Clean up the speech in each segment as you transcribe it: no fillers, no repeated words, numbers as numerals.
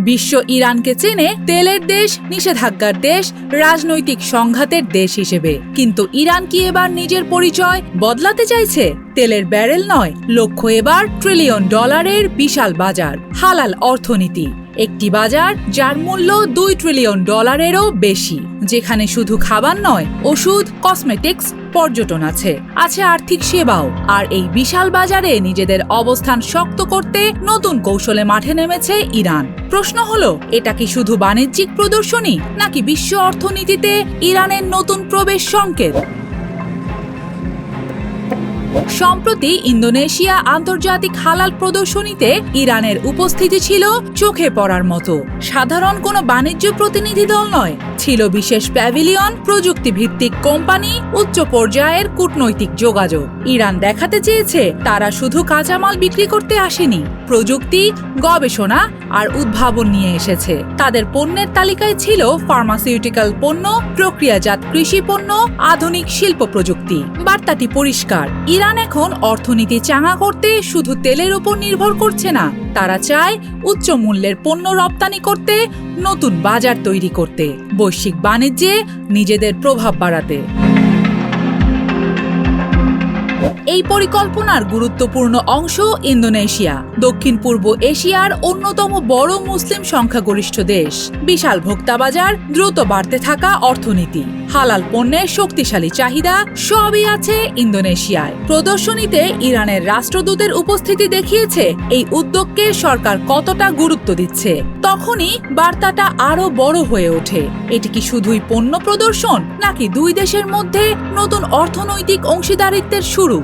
বিশ্ব ইরানকে চেনে তেলের দেশ, নিষেধাজ্ঞার দেশ, রাজনৈতিক সংঘাতের দেশ হিসেবে। কিন্তু ইরান কি এবার নিজের পরিচয় বদলাতে চাইছে? তেলের ব্যারেল নয়, লক্ষ্য এবার ট্রিলিয়ন ডলারের বিশাল বাজার, হালাল অর্থনীতি। একটি বাজার যার মূল্য 2 ট্রিলিয়ন ডলারেরও বেশি, যেখানে শুধু খাবার নয়, ওষুধ, কসমেটিক্স, পর্যটন আছে আর্থিক সেবাও। আর এই বিশাল বাজারে নিজেদের অবস্থান শক্ত করতে নতুন কৌশলে মাঠে নেমেছে ইরান। প্রশ্ন হলো, এটা কি শুধু বাণিজ্যিক প্রদর্শনী, নাকি বিশ্ব অর্থনীতিতে ইরানের নতুন প্রবেশ সংকেত? সম্প্রতি ইন্দোনেশিয়া আন্তর্জাতিক হালাল প্রদর্শনীতে ইরানের উপস্থিতি ছিল চোখে পড়ার মতো। সাধারণ কোনো বাণিজ্য প্রতিনিধি দল নয়, ছিল বিশেষ প্যাভিলিয়ন, প্রযুক্তি ভিত্তিক কোম্পানি, উচ্চ পর্যায়ের কূটনৈতিক যোগাযোগ। ইরান দেখাতে চেয়েছে তারা শুধু কাঁচামাল বিক্রি করতে আসেনি, প্রযুক্তি, গবেষণা আর উদ্ভাবন নিয়ে এসেছে। তাদের পণ্যের তালিকায় ছিল ফার্মাসিউটিক্যাল পণ্য, প্রক্রিয়াজাত কৃষি পণ্য, আধুনিক শিল্প প্রযুক্তি। বার্তাটি পরিষ্কার, ইরান এখন অর্থনীতি চাঙা করতে শুধু তেলের উপর নির্ভর করছে না, তারা চায় উচ্চ মূল্যের পণ্য রপ্তানি করতে, নতুন বাজার তৈরি করতে, বৈশ্বিক বাণিজ্যে নিজেদের প্রভাব বাড়াতে। এই পরিকল্পনার গুরুত্বপূর্ণ অংশ ইন্দোনেশিয়া, দক্ষিণ পূর্ব এশিয়ার অন্যতম বড় মুসলিম সংখ্যাগরিষ্ঠ দেশ। বিশাল ভোক্তা বাজার, দ্রুত বাড়তে থাকা অর্থনীতি, হালাল পণ্যের শক্তিশালী চাহিদা সবই আছে ইন্দোনেশিয়ায়। প্রদর্শনীতে ইরানের রাষ্ট্রদূতের উপস্থিতি দেখিয়েছে এই উদ্যোগকে সরকার কতটা গুরুত্ব দিচ্ছে। তখনই বার্তাটা আরো বড় হয়ে ওঠে। এটি কি শুধুই পণ্য প্রদর্শন, নাকি দুই দেশের মধ্যে নতুন অর্থনৈতিক অংশীদারিত্বের শুরু?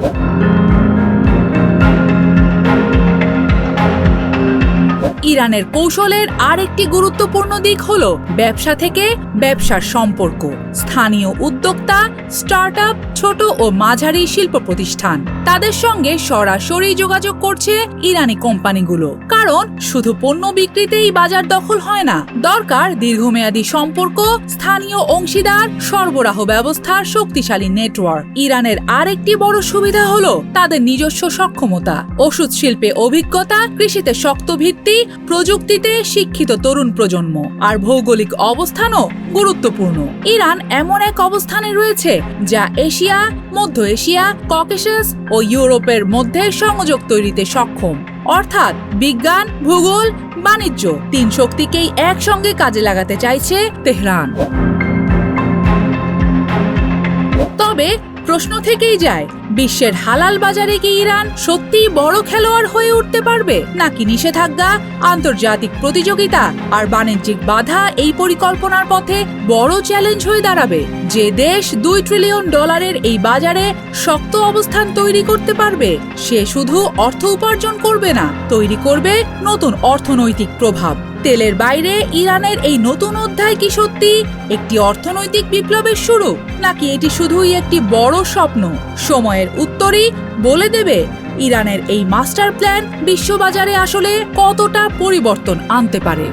ইরানের কৌশলের আরেকটি গুরুত্বপূর্ণ দিক হলো ব্যবসা থেকে ব্যবসার সম্পর্ক। স্থানীয় উদ্যোক্তা, স্টার্টআপ, ছোট ও মাঝারি শিল্প প্রতিষ্ঠান, তাদের সঙ্গে সরাসরি যোগাযোগ করছে ইরানি কোম্পানিগুলো। কারণ শুধু পণ্য বিক্রিতেই বাজার দখল হয় না, দরকার দীর্ঘমেয়াদী সম্পর্ক, স্থানীয় অংশীদার, সরবরাহ ব্যবস্থার শক্তিশালী নেটওয়ার্ক। ইরানের আরেকটি বড় সুবিধা হলো তাদের নিজস্ব সক্ষমতা, ওষুধ শিল্পে অভিজ্ঞতা, কৃষিতে শক্ত ভিত্তি, প্রযুক্তিতে শিক্ষিত তরুণ প্রজন্ম, আর ভৌগোলিক অবস্থানও গুরুত্বপূর্ণ। ইরান এমন এক অবস্থানে রয়েছে যা এশিয়া, মধ্য এশিয়া, ককেশাস ও ইউরোপের মধ্যে সংযোগ তৈরিতে সক্ষম। অর্থাৎ বিজ্ঞান, ভূগোল, বাণিজ্য, 3 শক্তিকেই একসঙ্গে কাজে লাগাতে চাইছে তেহরান। তবে প্রশ্ন থেকেই যায়, বিশ্বের হালাল বাজারে কি ইরান সত্যিই বড় খেলোয়াড় হয়ে উঠতে পারবে, নাকি নিষেধাজ্ঞা, আন্তর্জাতিক প্রতিযোগিতা আর বাণিজ্যিক বাধা এই পরিকল্পনার পথে বড় চ্যালেঞ্জ হয়ে দাঁড়াবে? যে দেশ 2 ট্রিলিয়ন ডলারের এই বাজারে শক্ত অবস্থান তৈরি করতে পারবে, সে শুধু অর্থ উপার্জন করবে না, তৈরি করবে নতুন অর্থনৈতিক প্রভাব। তেলের বাইরে ইরানের এই নতুন অধ্যায় কি সত্যি একটি অর্থনৈতিক বিপ্লবের শুরু, নাকি এটি শুধুই একটি বড় স্বপ্ন? সময়ের উত্তরই বলে দেবে ইরানের এই মাস্টার প্ল্যান বিশ্ববাজারে আসলে কতটা পরিবর্তন আনতে পারে।